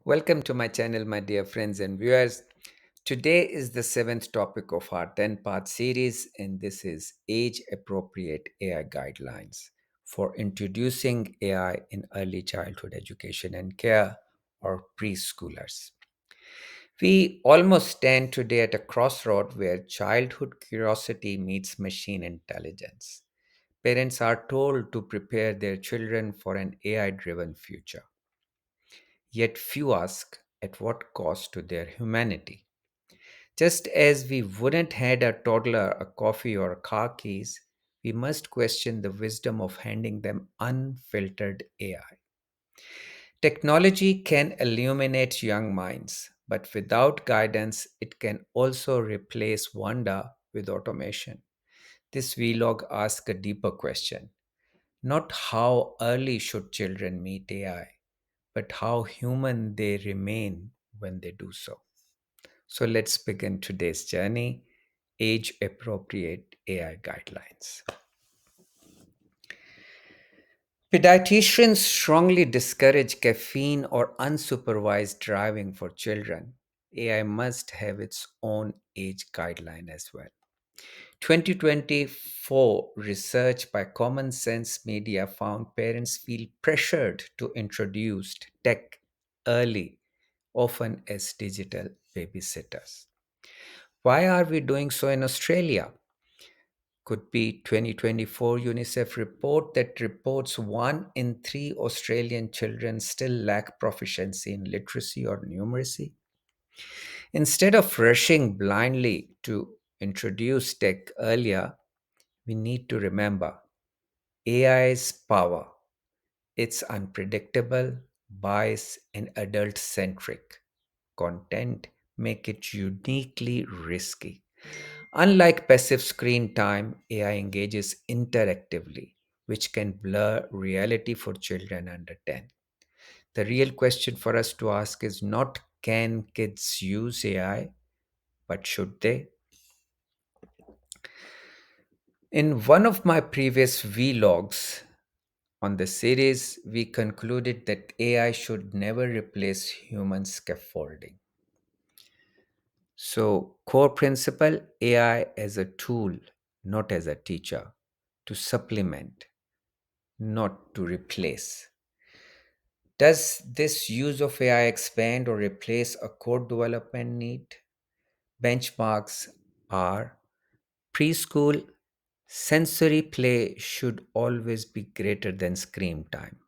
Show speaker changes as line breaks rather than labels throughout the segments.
Welcome to my channel, my dear friends and viewers. Today is the seventh topic of our 10-part series, and this is age appropriate AI guidelines for introducing AI in early childhood education and care, or preschoolers. We almost stand today at a crossroad where childhood curiosity meets machine intelligence. Parents are told to prepare their children for an AI driven future. Yet few ask at what cost to their humanity. Just as we wouldn't hand a toddler a coffee or car keys, we must question the wisdom of handing them unfiltered AI. Technology can illuminate young minds, but without guidance, it can also replace wonder with automation. This vlog asks a deeper question: not how early should children meet AI, but how human they remain when they do so. So let's begin today's journey: age appropriate AI guidelines. Pediatricians strongly discourage caffeine or unsupervised driving for children. AI must have its own age guideline as well. 2024 research by Common Sense Media found parents feel pressured to introduce tech early, often as digital babysitters. Why are we doing so in Australia? Could be 2024 UNICEF report that reports 1 in 3 Australian children still lack proficiency in literacy or numeracy. Instead of rushing blindly to introduce tech earlier, we need to remember AI's power. It's unpredictable, biased, and adult centric. Content make it uniquely risky. Unlike passive screen time, AI engages interactively, which can blur reality for children under 10. The real question for us to ask is not can kids use AI, but should they? In one of my previous vlogs on the series, we concluded that AI should never replace human scaffolding. So, core principle: AI as a tool, not as a teacher, to supplement, not to replace. Does this use of AI expand or replace a code development need? Benchmarks are: preschool sensory play should always be greater than screen time.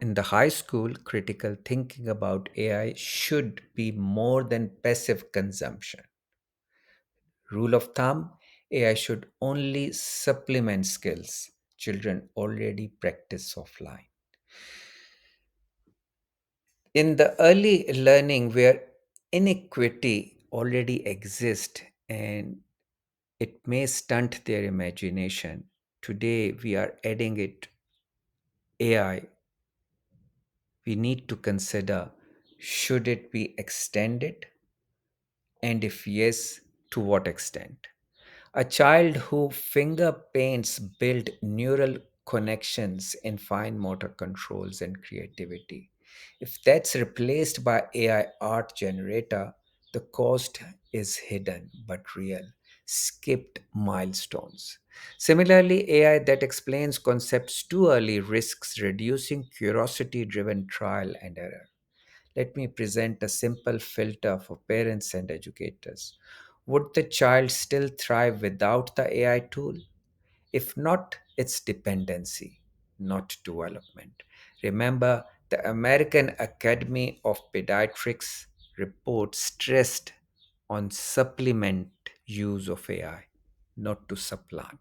In the high school, critical thinking about AI should be more than passive consumption. Rule of thumb: AI should only supplement skills children already practice offline. In the early learning where inequity already exists and it may stunt their imagination, today we are adding it AI. We need to consider, should it be extended, and if yes, to what extent? A child who finger paints build neural connections in fine motor controls and creativity. If that's replaced by AI art generator, the cost is hidden but real. Skipped milestones. Similarly, AI that explains concepts too early risks reducing curiosity driven trial and error. Let me present a simple filter for parents and educators. Would the child still thrive without the AI tool? If not, it's dependency, not development. Remember, the American Academy of Pediatrics report stressed on supplement use of AI, not to supplant.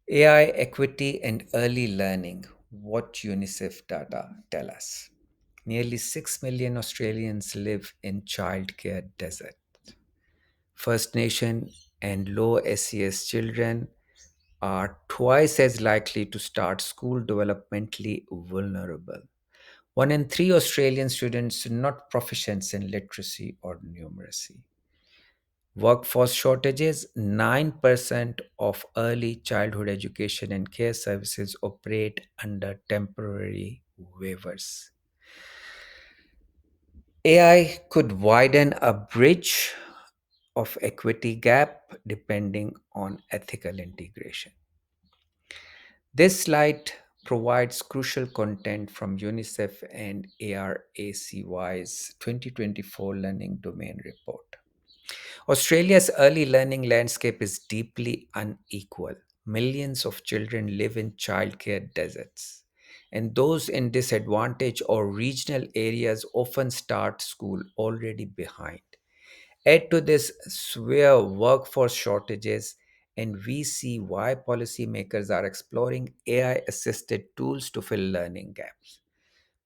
AI equity and early learning. What UNICEF data tell us? Nearly 6 million Australians live in childcare desert. First Nation and low SES children are twice as likely to start school developmentally vulnerable. 1 in 3 Australian students are not proficient in literacy or numeracy. Workforce shortages: 9% of early childhood education and care services operate under temporary waivers. AI could widen a bridge of equity gap depending on ethical integration. This slide provides crucial content from UNICEF and ARACY's 2024 Learning Domain Report. Australia's early learning landscape is deeply unequal. Millions of children live in childcare deserts, and those in disadvantaged or regional areas often start school already behind. Add to this severe workforce shortages, and we see why policymakers are exploring AI assisted tools to fill learning gaps.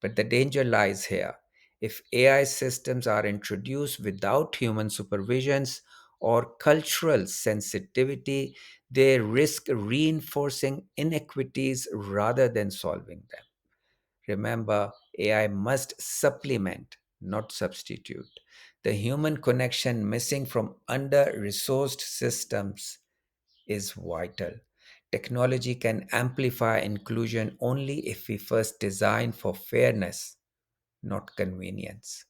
But the danger lies here. If AI systems are introduced without human supervisions or cultural sensitivity, they risk reinforcing inequities rather than solving them. Remember, AI must supplement, not substitute. The human connection missing from under resourced systems is vital. Technology can amplify inclusion only if we first design for fairness, not convenience.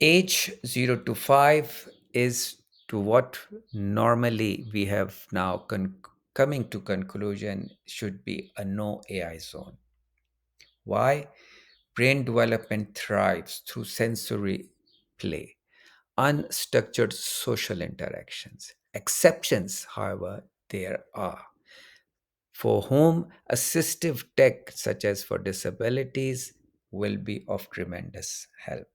Age 0 to 5 is to what normally we have now coming to conclusion should be a no AI zone. Why? Brain development thrives through sensory play, unstructured social interactions. Exceptions, however, there are, for whom assistive tech, such as for disabilities, will be of tremendous help.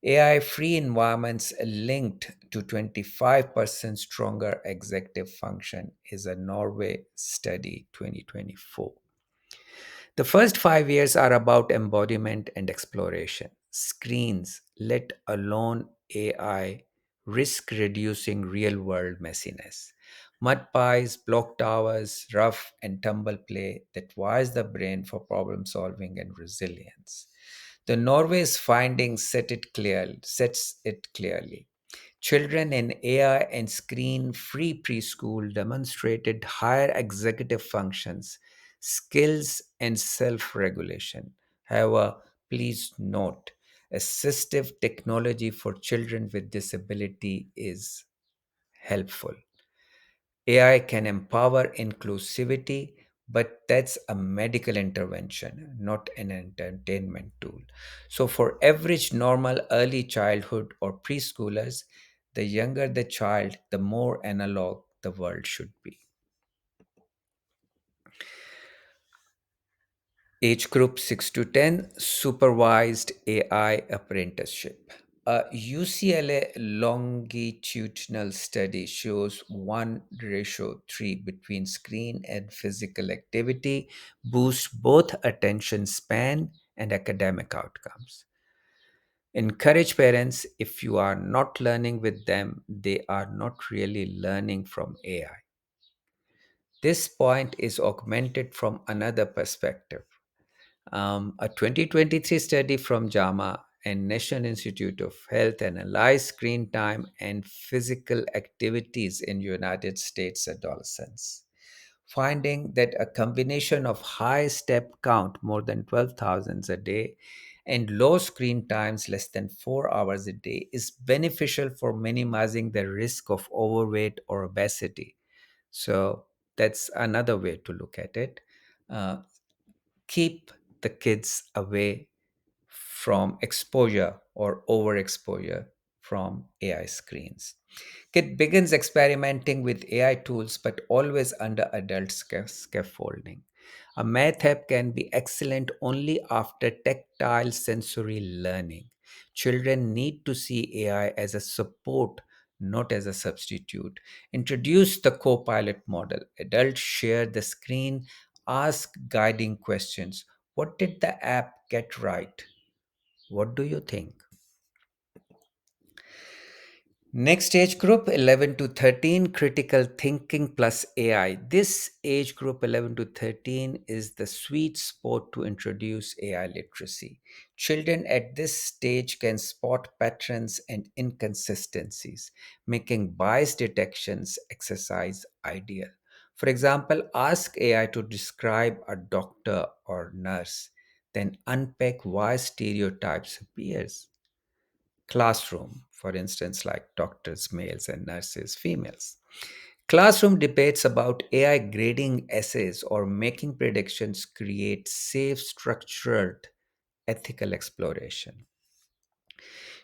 AI free environments linked to 25% stronger executive function is a Norway study 2024. The first 5 years are about embodiment and exploration. Screens, let alone AI, risk reducing real world messiness. Mud pies, block towers, rough and tumble play that wires the brain for problem solving and resilience. The Norway's findings sets it clearly. Children in AI and screen free preschool demonstrated higher executive functions, skills, and self regulation. However, please note assistive technology for children with disability is helpful. AI can empower inclusivity, but that's a medical intervention, not an entertainment tool. So, for average normal early childhood or preschoolers, the younger the child, the more analog the world should be. Age group 6 to 10, supervised AI apprenticeship. A UCLA longitudinal study shows 1:3 between screen and physical activity boosts both attention span and academic outcomes. Encourage parents: if you are not learning with them, they are not really learning from AI. This point is augmented from another perspective. A 2023 study from JAMA and National Institute of Health analyzed screen time and physical activities in United States adolescents, finding that a combination of high step count, more than 12,000 a day, and low screen times, less than 4 hours a day, is beneficial for minimizing the risk of overweight or obesity. So that's another way to look at it. Uh, Keep the kids away from exposure or overexposure from AI screens. Kid begins experimenting with AI tools, but always under adult scaffolding. A math app can be excellent only after tactile sensory learning. Children need to see AI as a support, not as a substitute. Introduce the co pilot model. Adults share the screen, ask guiding questions. What did the app get right? What do you think? Next age group 11 to 13, critical thinking plus AI. This age group 11 to 13 is the sweet spot to introduce AI literacy. Children at this stage can spot patterns and inconsistencies, making bias detections exercise ideal. For example, ask AI to describe a doctor or nurse, then unpack why stereotypes appears. Classroom, for instance, like doctors, males, and nurses, females. Classroom debates about AI grading essays or making predictions create safe, structured, ethical exploration.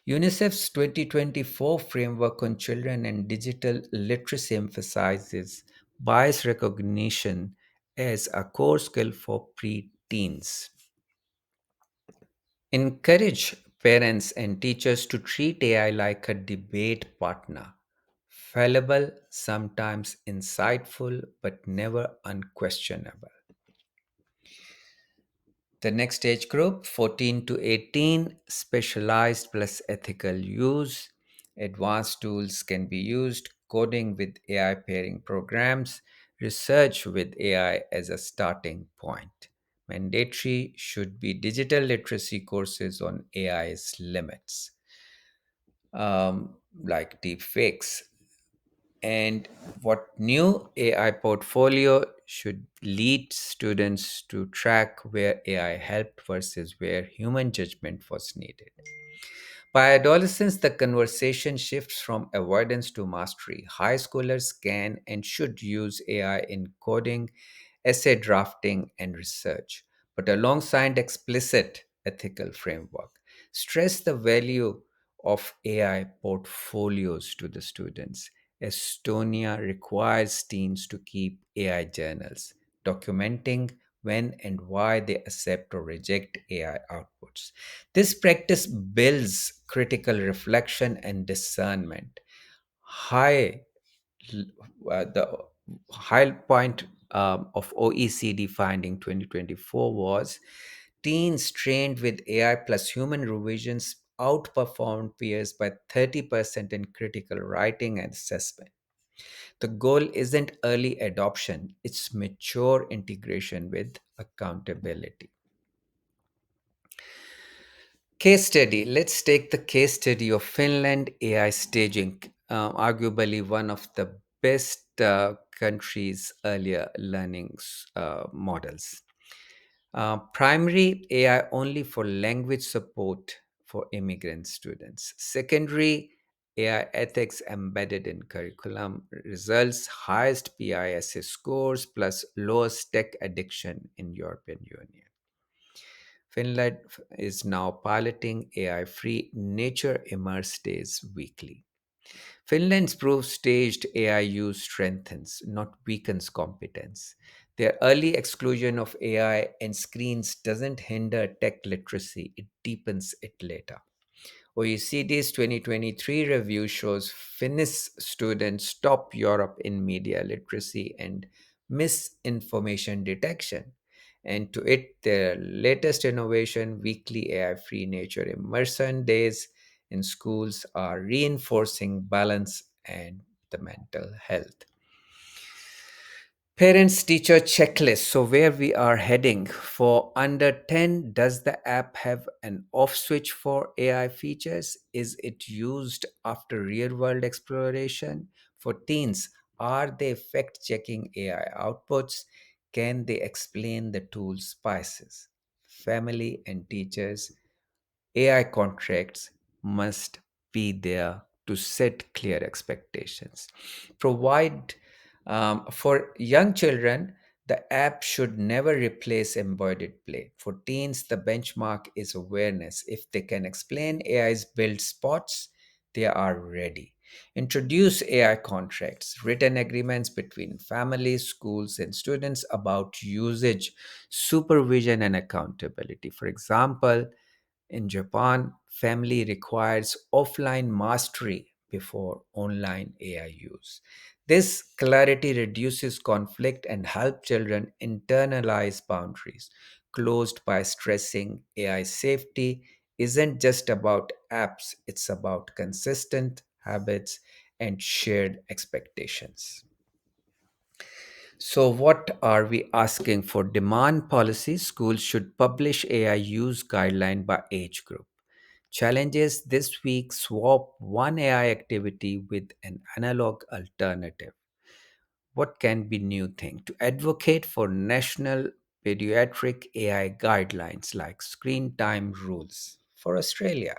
UNICEF's 2024 framework on children and digital literacy emphasizes bias recognition as a core skill for preteens. Encourage parents and teachers to treat AI like a debate partner, fallible, sometimes insightful, but never unquestionable. The next age group, 14 to 18, specialized plus ethical use. Advanced tools can be used, coding with AI pairing programs, research with AI as a starting point. Mandatory should be digital literacy courses on AI's limits, like deepfakes. And what new AI portfolio should lead students to track where AI helped versus where human judgment was needed. By adolescence, the conversation shifts from avoidance to mastery. High schoolers can and should use AI in coding, essay drafting, and research, but alongside explicit ethical framework. Stress the value of AI portfolios to the students. Estonia requires teens to keep AI journals, documenting when and why they accept or reject AI outputs. This practice builds critical reflection and discernment. High the high point of OECD finding 2024 was teens trained with AI plus human revisions outperformed peers by 30% in critical writing and assessment. The goal isn't early adoption, it's mature integration with accountability. Case study. Let's take the case study of Finland AI staging, arguably one of the best countries' earlier learnings models. Primary AI only for language support for immigrant students. Secondary AI ethics embedded in curriculum results highest PISA scores plus lowest tech addiction in European Union. Finland is now piloting AI free nature immerse days weekly. Finland's proof staged AI use strengthens, not weakens competence. Their early exclusion of AI and screens doesn't hinder tech literacy, it deepens it later. OECD's 2023 review shows Finnish students top Europe in media literacy and misinformation detection. And to it, their latest innovation, weekly AI free nature immersion days in schools, are reinforcing balance and the mental health. Parents teacher checklist. So, where we are heading for under 10, does the app have an off switch for AI features? Is it used after real world exploration? For teens, are they fact checking AI outputs? Can they explain the tool's biases? Family and teachers, AI contracts must be there to set clear expectations. Provide for young children, the app should never replace embodied play. For teens, the benchmark is awareness. If they can explain AI's build spots, they are ready. Introduce AI contracts, written agreements between families, schools, and students about usage, supervision, and accountability. For example, in Japan, family requires offline mastery before online AI use. This clarity reduces conflict and helps children internalize boundaries. Closed by stressing AI safety isn't just about apps, it's about consistent, habits, and shared expectations. So, what are we asking for? Demand policies. Schools should publish AI use guideline by age group. Challenges this week: swap one AI activity with an analog alternative. What can be new thing? To advocate for national pediatric AI guidelines like screen time rules for Australia.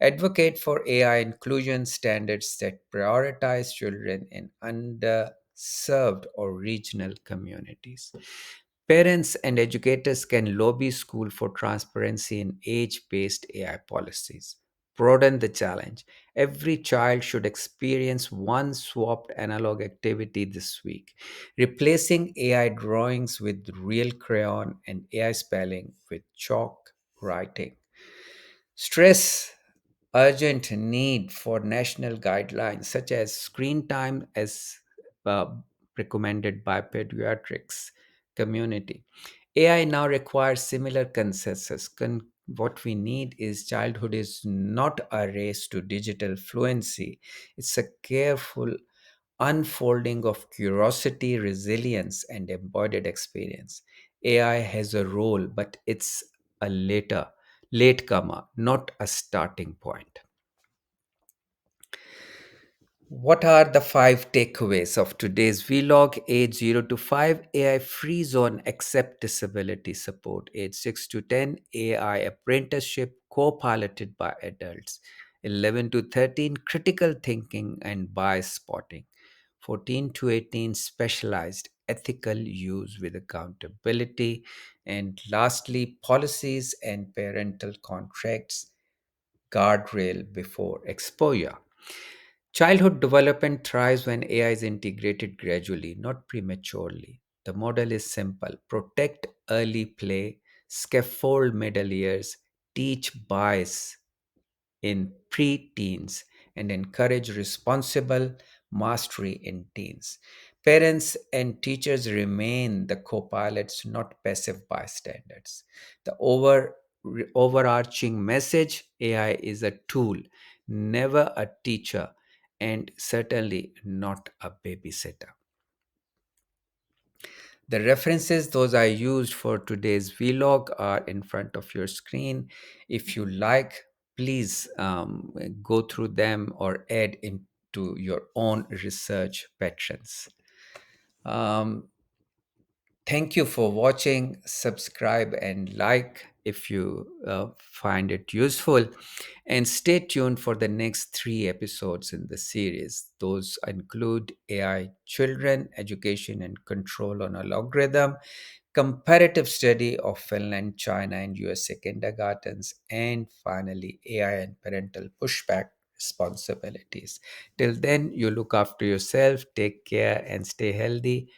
Advocate for AI inclusion standards that prioritize children in underserved or regional communities. Parents and educators can lobby school for transparency in age-based AI policies. Broaden the challenge. Every child should experience one swapped analog activity this week, replacing AI drawings with real crayon and AI spelling with chalk writing. Stress urgent need for national guidelines such as screen time as uh, recommended by pediatrics community. AI now requires similar consensus. What we need is childhood is not a race to digital fluency. It's a careful unfolding of curiosity, resilience, and embodied experience. AI has a role, but it's a latecomer, not a starting point. What are the five takeaways of today's vlog? Age 0 to 5, AI free zone accept disability support. Age 6 to 10, AI apprenticeship co piloted by adults. 11 to 13, critical thinking and bias spotting. 14 to 18, specialized ethical use with accountability. And lastly, policies and parental contracts, guardrail before exposure. Childhood development thrives when AI is integrated gradually, not prematurely. The model is simple: protect early play, scaffold middle years, teach bias in pre-teens, and encourage responsible mastery in teens. Parents and teachers remain the co-pilots, not passive bystanders. The overarching message: AI is a tool, never a teacher, and certainly not a babysitter. The references those I used for today's vlog are in front of your screen. If you like, please go through them or add into your own research patterns. Um, Thank you for watching. Subscribe and like if you find it useful. And stay tuned for the next three episodes in the series. Those include AI children, education and control on a logarithm, comparative study of Finland, China, and USA kindergartens, and finally, AI and parental pushback responsibilities. Till then, you look after yourself, take care, and stay healthy.